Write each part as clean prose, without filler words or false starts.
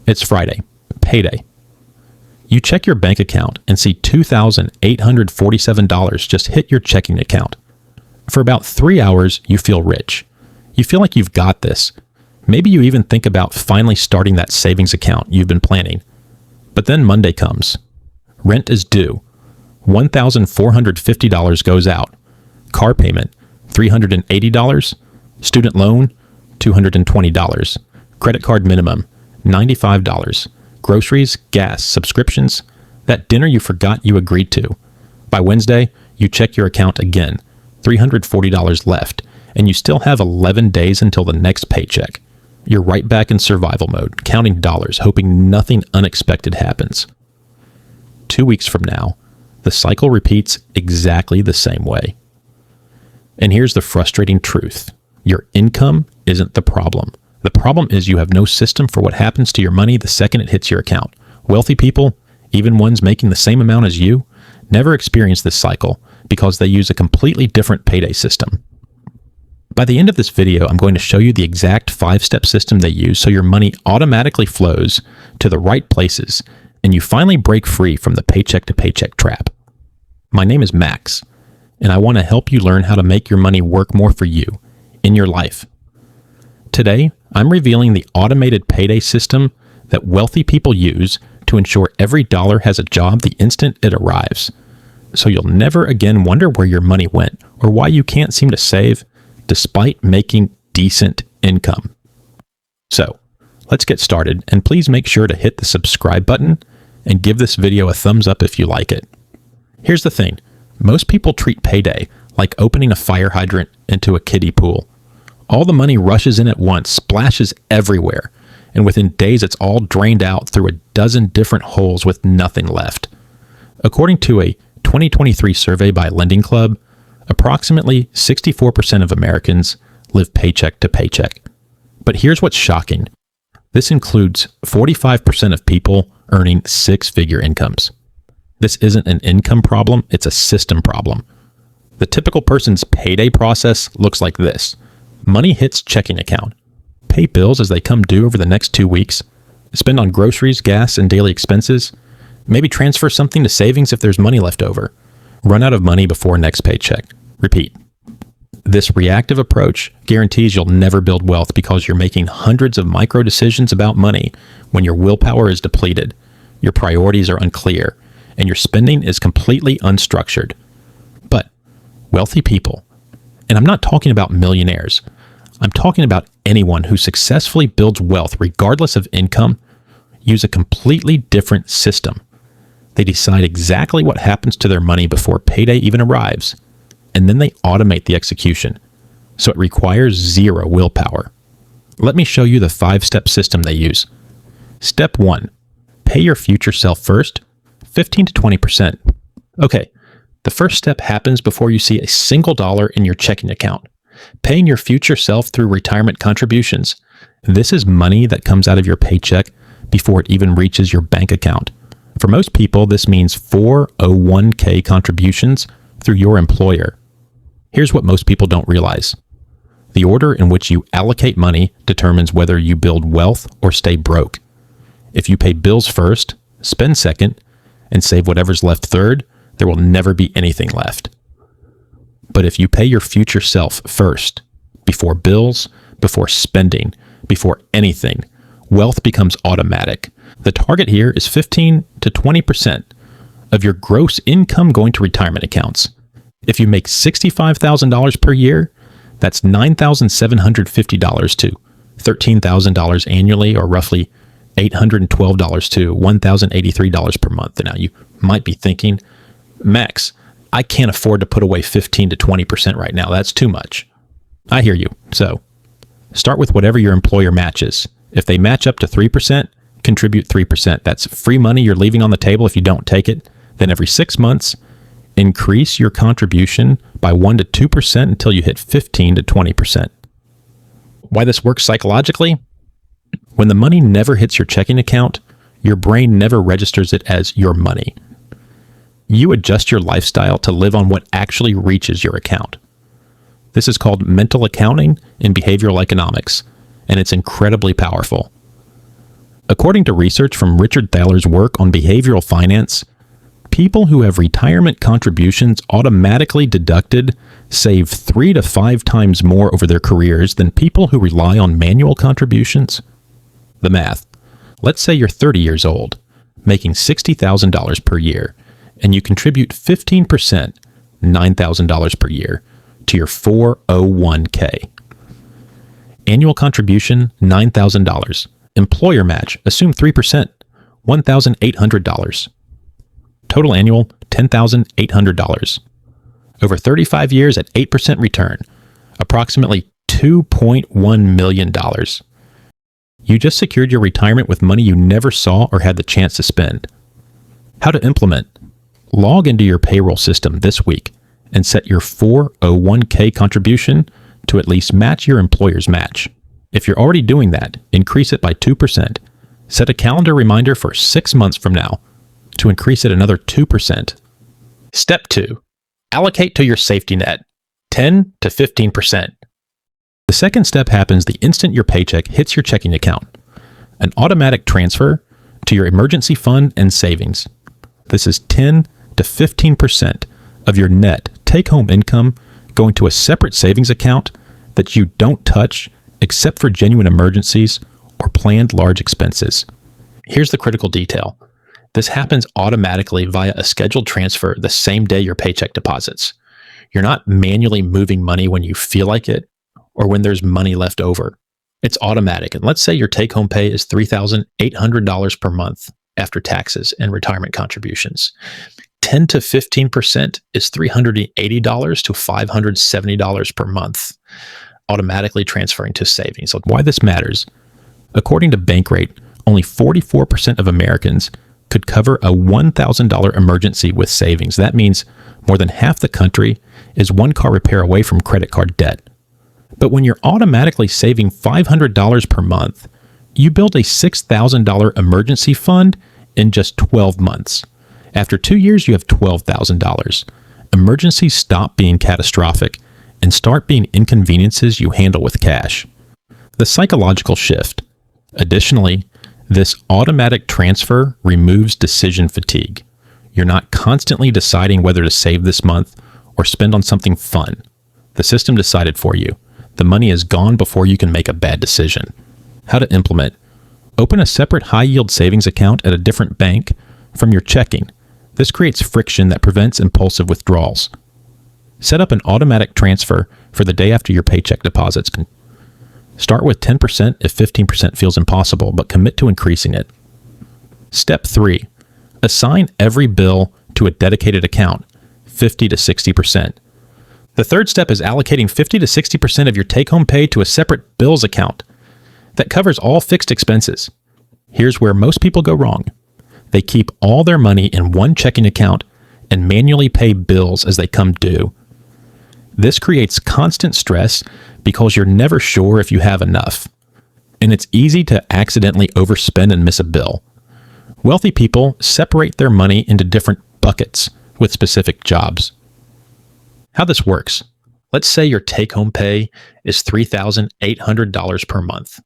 It's Friday, payday. You check your bank account and see $2,847 just hit your checking account. For about 3 hours, you feel rich. You feel like you've got this. Maybe you even think about finally starting that savings account you've been planning. But then Monday comes. Rent is due. $1,450 goes out. Car payment, $380. Student loan, $220. Credit card minimum, $95. Groceries, gas, subscriptions, that dinner you forgot you agreed to. By Wednesday, you check your account again, $340 left, and you still have 11 days until the next paycheck. You're right back in survival mode, counting dollars, hoping nothing unexpected happens. 2 weeks from now, the cycle repeats exactly the same way. And here's the frustrating truth. Your income isn't the problem. The problem is you have no system for what happens to your money the second it hits your account. Wealthy people, even ones making the same amount as you, never experience this cycle because they use a completely different payday system. By the end of this video, I'm going to show you the exact 5-step system they use so your money automatically flows to the right places and you finally break free from the paycheck to paycheck trap. My name is Max, and I want to help you learn how to make your money work more for you in your life. Today, I'm revealing the automated payday system that wealthy people use to ensure every dollar has a job the instant it arrives. So you'll never again wonder where your money went or why you can't seem to save despite making decent income. So, let's get started, and please make sure to hit the subscribe button and give this video a thumbs up if you like it. Here's the thing. Most people treat payday like opening a fire hydrant into a kiddie pool. All the money rushes in at once, splashes everywhere, and within days it's all drained out through a dozen different holes with nothing left. According to a 2023 survey by Lending Club, approximately 64% of Americans live paycheck to paycheck. But here's what's shocking. This includes 45% of people earning 6-figure incomes. This isn't an income problem, it's a system problem. The typical person's payday process looks like this. Money hits checking account. Pay bills as they come due over the next 2 weeks. Spend on groceries, gas, and daily expenses. Maybe transfer something to savings if there's money left over. Run out of money before next paycheck. Repeat. This reactive approach guarantees you'll never build wealth because you're making hundreds of micro decisions about money when your willpower is depleted, your priorities are unclear, and your spending is completely unstructured. But wealthy people, and I'm not talking about millionaires, I'm talking about anyone who successfully builds wealth regardless of income, use a completely different system. They decide exactly what happens to their money before payday even arrives, and then they automate the execution, so it requires zero willpower. Let me show you the 5-step system they use. Step 1. Pay your future self first, 15 to 20%. Okay, the first step happens before you see a single dollar in your checking account. Paying your future self through retirement contributions. This is money that comes out of your paycheck before it even reaches your bank account. For most people, this means 401k contributions through your employer. Here's what most people don't realize. The order in which you allocate money determines whether you build wealth or stay broke. If you pay bills first, spend second, and save whatever's left third, there will never be anything left. But if you pay your future self first, before bills, before spending, before anything, wealth becomes automatic. The target here is 15 to 20% of your gross income going to retirement accounts. If you make $65,000 per year, that's $9,750 to $13,000 annually, or roughly $812 to $1,083 per month. Now you might be thinking, Max, I can't afford to put away 15 to 20% right now. That's too much. I hear you. So start with whatever your employer matches. If they match up to 3%, contribute 3%. That's free money you're leaving on the table if you don't take it. Then every 6 months, increase your contribution by 1 to 2% until you hit 15 to 20%. Why this works psychologically? When the money never hits your checking account, your brain never registers it as your money. You adjust your lifestyle to live on what actually reaches your account. This is called mental accounting in behavioral economics, and it's incredibly powerful. According to research from Richard Thaler's work on behavioral finance, people who have retirement contributions automatically deducted save 3 to 5 times more over their careers than people who rely on manual contributions. The math. Let's say you're 30 years old, making $60,000 per year, and you contribute 15%, $9,000 per year, to your 401k. Annual contribution, $9,000. Employer match, assume 3%, $1,800. Total annual, $10,800. Over 35 years at 8% return, approximately $2.1 million. You just secured your retirement with money you never saw or had the chance to spend. How to implement. Log into your payroll system this week and set your 401k contribution to at least match your employer's match. If you're already doing that, increase it by 2%. Set a calendar reminder for 6 months from now to increase it another 2%. Step 2. Allocate to your safety net, 10 to 15%. The second step happens the instant your paycheck hits your checking account. An automatic transfer to your emergency fund and savings. This is 10 to 15% of your net take-home income going to a separate savings account that you don't touch except for genuine emergencies or planned large expenses. Here's the critical detail. This happens automatically via a scheduled transfer the same day your paycheck deposits. You're not manually moving money when you feel like it or when there's money left over. It's automatic. And let's say your take-home pay is $3,800 per month after taxes and retirement contributions. 10 to 15% is $380 to $570 per month, automatically transferring to savings. So why this matters? According to Bankrate, only 44% of Americans could cover a $1,000 emergency with savings. That means more than half the country is one car repair away from credit card debt. But when you're automatically saving $500 per month, you build a $6,000 emergency fund in just 12 months. After 2 years, you have $12,000. Emergencies stop being catastrophic and start being inconveniences you handle with cash. The psychological shift. Additionally, this automatic transfer removes decision fatigue. You're not constantly deciding whether to save this month or spend on something fun. The system decided for you. The money is gone before you can make a bad decision. How to implement. Open a separate high-yield savings account at a different bank from your checking. This creates friction that prevents impulsive withdrawals. Set up an automatic transfer for the day after your paycheck deposits. Start with 10% if 15% feels impossible, but commit to increasing it. Step 3. Assign every bill to a dedicated account, 50 to 60%. The third step is allocating 50 to 60% of your take-home pay to a separate bills account that covers all fixed expenses. Here's where most people go wrong. They keep all their money in one checking account and manually pay bills as they come due. This creates constant stress because you're never sure if you have enough, and it's easy to accidentally overspend and miss a bill. Wealthy people separate their money into different buckets with specific jobs. How this works. Let's say your take-home pay is $3,800 per month.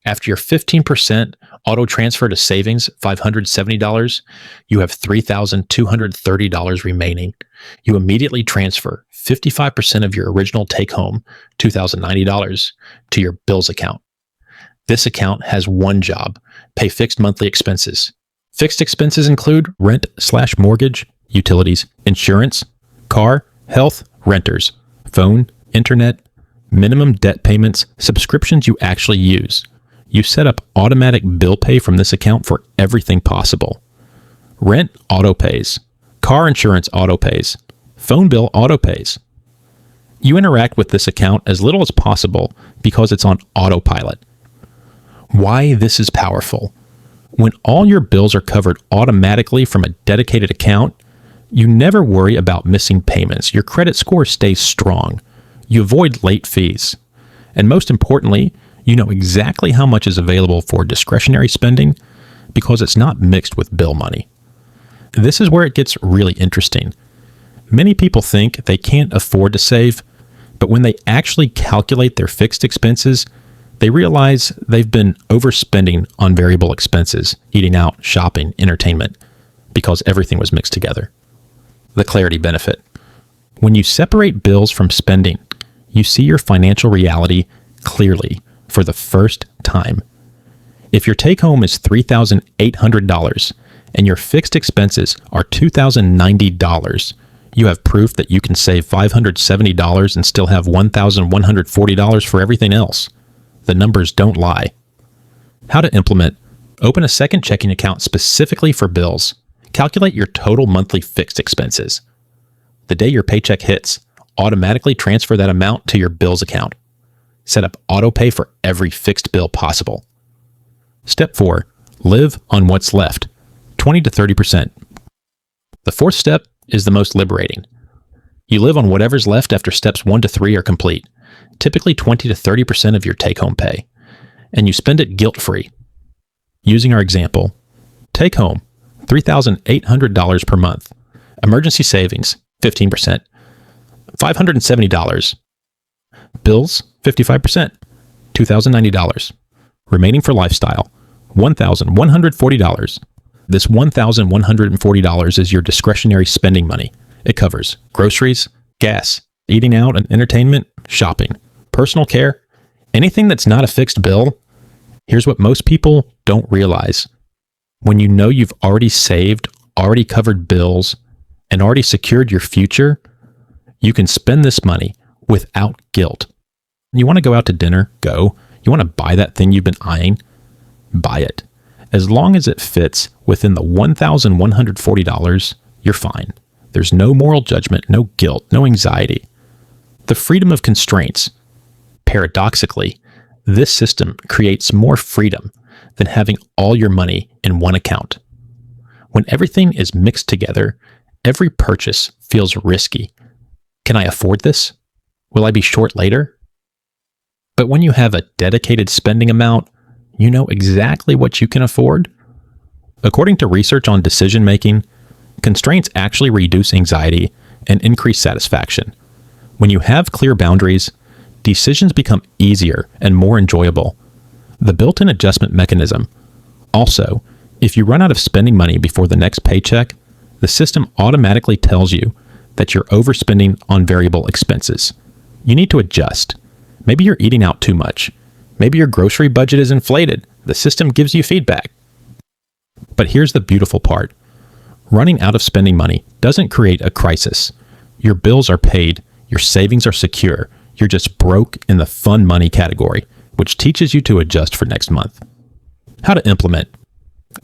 After your 15% auto transfer to savings, $570, you have $3,230 remaining. You immediately transfer 55% of your original take-home, $2,090, to your bills account. This account has one job: pay fixed monthly expenses. Fixed expenses include rent/mortgage, utilities, insurance, car, health, renters, phone, internet, minimum debt payments, subscriptions you actually use. You set up automatic bill pay from this account for everything possible. Rent auto pays, car insurance auto pays, phone bill auto pays. You interact with this account as little as possible because it's on autopilot. Why this is powerful. When all your bills are covered automatically from a dedicated account, you never worry about missing payments. Your credit score stays strong. You avoid late fees. And most importantly, you know exactly how much is available for discretionary spending because it's not mixed with bill money. This is where it gets really interesting. Many people think they can't afford to save, but when they actually calculate their fixed expenses, They realize they've been overspending on variable expenses, eating out, shopping, entertainment, because everything was mixed together. The clarity benefit. When you separate bills from spending, you see your financial reality clearly for the first time. If your take-home is $3,800 and your fixed expenses are $2,090, you have proof that you can save $570 and still have $1,140 for everything else. The numbers don't lie. How to implement. Open a second checking account specifically for bills. Calculate your total monthly fixed expenses. The day your paycheck hits, automatically transfer that amount to your bills account. Set up auto pay for every fixed bill possible. Step 4. Live on what's left, 20 to 30%. The fourth step is the most liberating. You live on whatever's left after steps 1 to 3 are complete, typically 20 to 30% of your take-home pay, and you spend it guilt-free. Using our example, take home $3,800 per month, emergency savings 15%, $570, bills 55%, $2,090, remaining for lifestyle $1,140. This $1,140 is your discretionary spending money. It covers groceries, gas, eating out and entertainment, shopping, personal care, anything that's not a fixed bill. Here's what most people don't realize. When you know you've already saved, already covered bills, and already secured your future, you can spend this money without guilt. You want to go out to dinner? Go. You want to buy that thing you've been eyeing? Buy it. As long as it fits within the $1,140, you're fine. There's no moral judgment, no guilt, no anxiety. The freedom of constraints. Paradoxically, this system creates more freedom than having all your money in one account. When everything is mixed together, every purchase feels risky. Can I afford this? Will I be short later? But when you have a dedicated spending amount, you know exactly what you can afford. According to research on decision making, constraints actually reduce anxiety and increase satisfaction. When you have clear boundaries, decisions become easier and more enjoyable. The built-in adjustment mechanism. Also, if you run out of spending money before the next paycheck, the system automatically tells you that you're overspending on variable expenses. You need to adjust. Maybe you're eating out too much. Maybe your grocery budget is inflated. The system gives you feedback. But here's the beautiful part. Running out of spending money doesn't create a crisis. Your bills are paid, your savings are secure, you're just broke in the fun money category, which teaches you to adjust for next month. How to implement.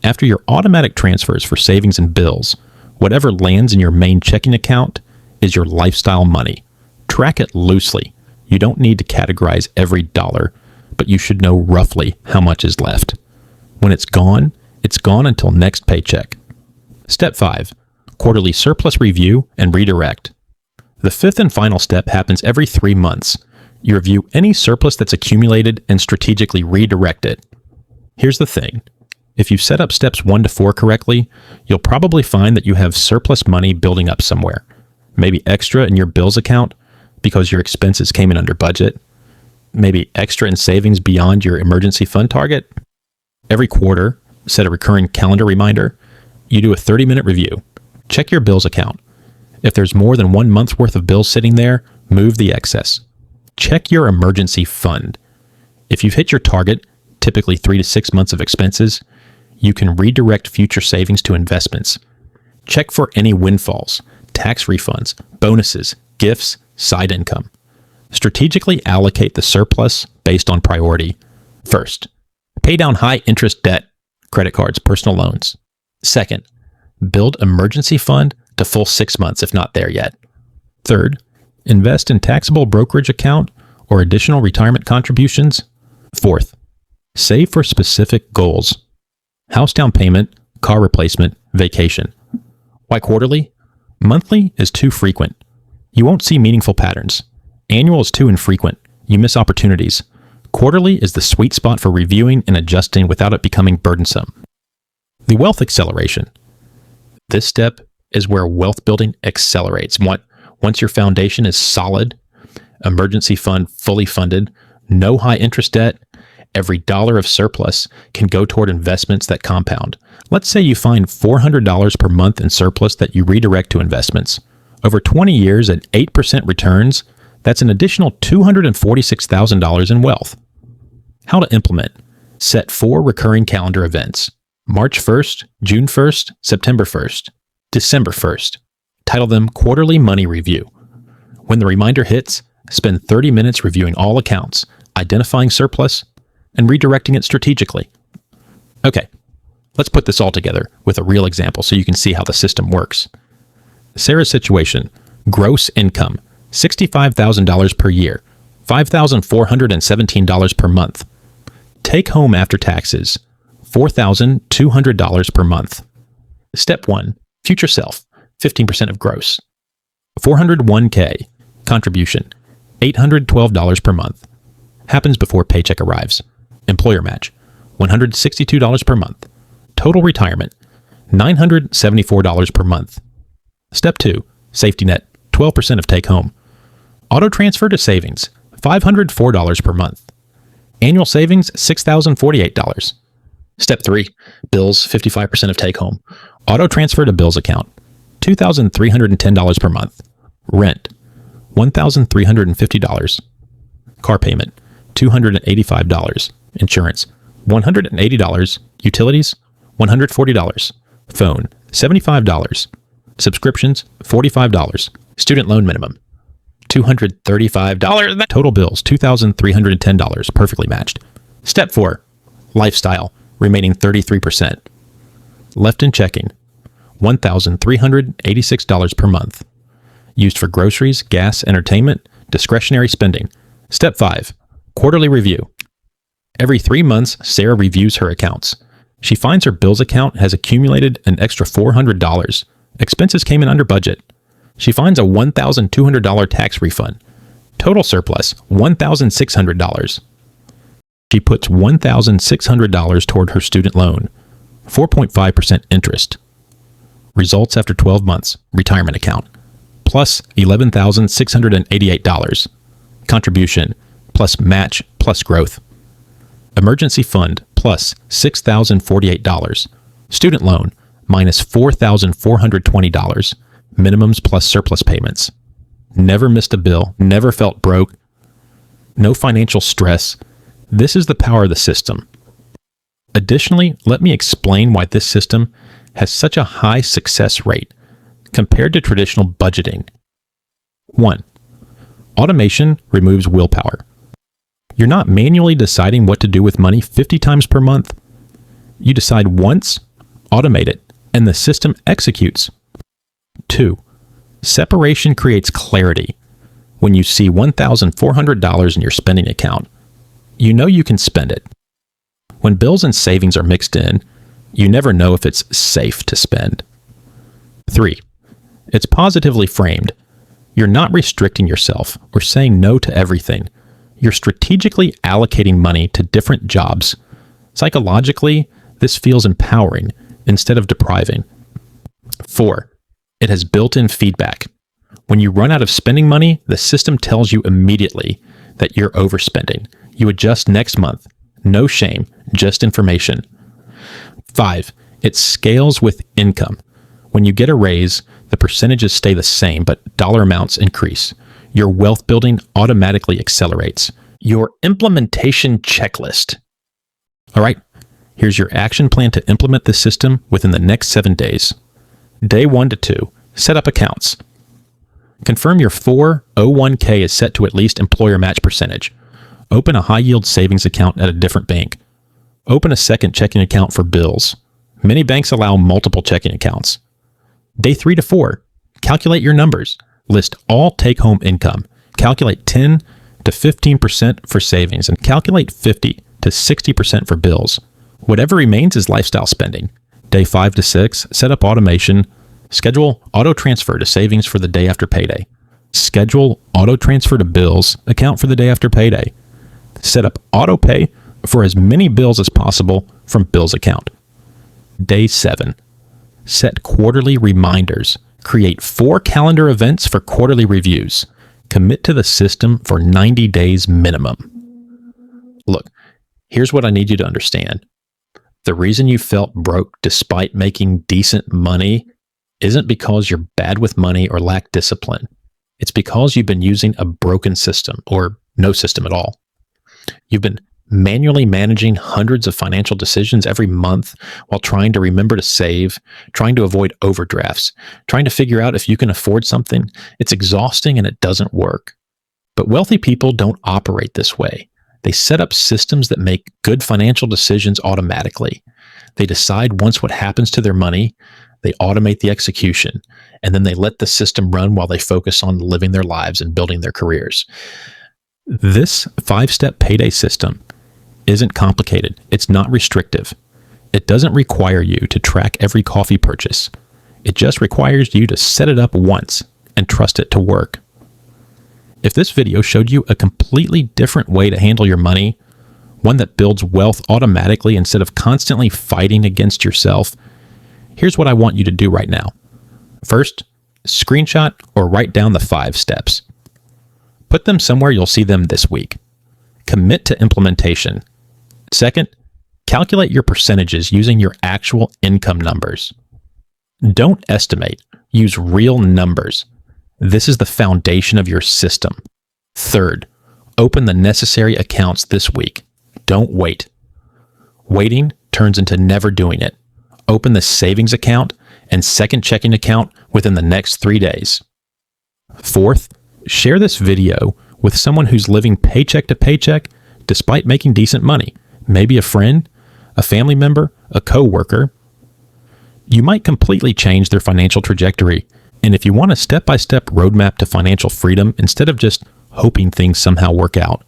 After your automatic transfers for savings and bills, whatever lands in your main checking account is your lifestyle money. Track it loosely. You don't need to categorize every dollar, but you should know roughly how much is left. When it's gone until next paycheck. Step 5. Quarterly surplus review and redirect. The fifth and final step happens every 3 months. You review any surplus that's accumulated and strategically redirect it. Here's the thing. If you set up steps 1 to 4 correctly, you'll probably find that you have surplus money building up somewhere. Maybe extra in your bills account because your expenses came in under budget. Maybe extra in savings beyond your emergency fund target. Every quarter, set a recurring calendar reminder. You do a 30-minute review. Check your bills account. If there's more than 1 month's worth of bills sitting there, move the excess. Check your emergency fund. If you've hit your target, typically 3 to 6 months of expenses, you can redirect future savings to investments. Check for any windfalls, tax refunds, bonuses, gifts, side income. Strategically allocate the surplus based on priority. First, pay down high-interest debt, credit cards, personal loans. Second, build emergency fund to full 6 months if not there yet. Third, invest in taxable brokerage account or additional retirement contributions. Fourth, save for specific goals. House down payment, car replacement, vacation. Why quarterly? Monthly is too frequent. You won't see meaningful patterns. Annual is too infrequent. You miss opportunities. Quarterly is the sweet spot for reviewing and adjusting without it becoming burdensome. The wealth acceleration. This step is where wealth building accelerates. Once your foundation is solid, emergency fund fully funded, no high interest debt, every dollar of surplus can go toward investments that compound. Let's say you find $400 per month in surplus that you redirect to investments. Over 20 years at 8% returns, that's an additional $246,000 in wealth. How to implement. Set 4 recurring calendar events. March 1st, June 1st, September 1st, December 1st. Title them Quarterly Money Review. When the reminder hits, spend 30 minutes reviewing all accounts, identifying surplus, and redirecting it strategically. Okay, let's put this all together with a real example so you can see how the system works. Sarah's situation: gross income, $65,000 per year, $5,417 per month. Take home after taxes, $4,200 per month. Step 1, future self, 15% of gross. 401k, contribution, $812 per month. Happens before paycheck arrives. Employer match, $162 per month. Total retirement, $974 per month. Step 2, safety net, 12% of take home. Auto transfer to savings, $504 per month. Annual savings, $6,048. Step 3, bills, 55% of take home. Auto transfer to bills account, $2,310 per month. Rent, $1,350. Car payment, $285. Insurance, $180. Utilities, $140. Phone, $75. Subscriptions, $45. Student loan minimum, $235. Total bills, $2,310, perfectly matched. Step 4, lifestyle, remaining 33%. Left in checking, $1,386 per month. Used for groceries, gas, entertainment, discretionary spending. Step 5, quarterly review. Every 3 months, Sarah reviews her accounts. She finds her bills account has accumulated an extra $400. Expenses came in under budget. She finds a $1,200 tax refund. Total surplus, $1,600. She puts $1,600 toward her student loan, 4.5% interest. Results after 12 months, retirement account, plus $11,688. Contribution, plus match, plus growth. Emergency fund, plus $6,048. Student loan, minus $4,420. Minimums plus surplus payments. Never missed a bill, never felt broke. No financial stress. This is the power of the system. Additionally, let me explain why this system has such a high success rate compared to traditional budgeting. 1. Automation removes willpower. You're not manually deciding what to do with money 50 times per month. You decide once, automate it, and the system executes. 2. Separation creates clarity. When you see $1,400 in your spending account, you know you can spend it. When bills and savings are mixed in, you never know if it's safe to spend. 3. It's positively framed. You're not restricting yourself or saying no to everything. You're strategically allocating money to different jobs. Psychologically, this feels empowering instead of depriving. 4. It has built-in feedback. When you run out of spending money, the system tells you immediately that you're overspending. You adjust next month. No shame, just information. 5. It scales with income. When you get a raise, the percentages stay the same, but dollar amounts increase. Your wealth building automatically accelerates. Your implementation checklist. All right, here's your action plan to implement this system within the next 7 days. Day 1 to 2, set up accounts. Confirm your 401k is set to at least employer match percentage. Open a high-yield savings account at a different bank. Open a second checking account for bills. Many banks allow multiple checking accounts. Day 3 to 4, calculate your numbers. List all take-home income. Calculate 10 to 15% for savings and calculate 50 to 60% for bills. Whatever remains is lifestyle spending. Day 5 to 6, set up automation. Schedule auto transfer to savings for the day after payday. Schedule auto transfer to bills, account for the day after payday. Set up auto pay for as many bills as possible from bills account. Day 7, set quarterly reminders. Create 4 calendar events for quarterly reviews. Commit to the system for 90 days minimum. Look, Here's what I need you to understand. The reason you felt broke despite making decent money isn't because you're bad with money or lack discipline. It's because you've been using a broken system or no system at all. You've been manually managing hundreds of financial decisions every month while trying to remember to save, trying to avoid overdrafts, trying to figure out if you can afford something. It's exhausting and it doesn't work. But wealthy people don't operate this way. They set up systems that make good financial decisions automatically. They decide once what happens to their money, they automate the execution, and then they let the system run while they focus on living their lives and building their careers. This 5-step payday system isn't complicated. It's not restrictive. It doesn't require you to track every coffee purchase. It just requires you to set it up once and trust it to work. If this video showed you a completely different way to handle your money, one that builds wealth automatically instead of constantly fighting against yourself, here's what I want you to do right now. First, screenshot or write down the 5 steps. Put them somewhere you'll see them this week. Commit to implementation. Second, calculate your percentages using your actual income numbers. Don't estimate. Use real numbers. This is the foundation of your system. Third, open the necessary accounts this week. Don't wait. Waiting turns into never doing it. Open the savings account and second checking account within the next 3 days. Fourth, share this video with someone who's living paycheck to paycheck despite making decent money. Maybe a friend, a family member, a coworker. You might completely change their financial trajectory. And if you want a step-by-step roadmap to financial freedom instead of just hoping things somehow work out,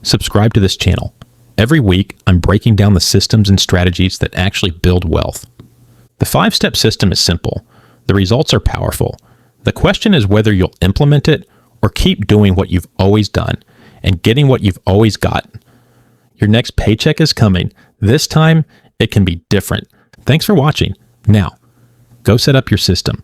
subscribe to this channel. Every week, I'm breaking down the systems and strategies that actually build wealth. The 5-step system is simple. The results are powerful. The question is whether you'll implement it or keep doing what you've always done and getting what you've always gotten. Your next paycheck is coming. This time, it can be different. Thanks for watching. Now, go set up your system.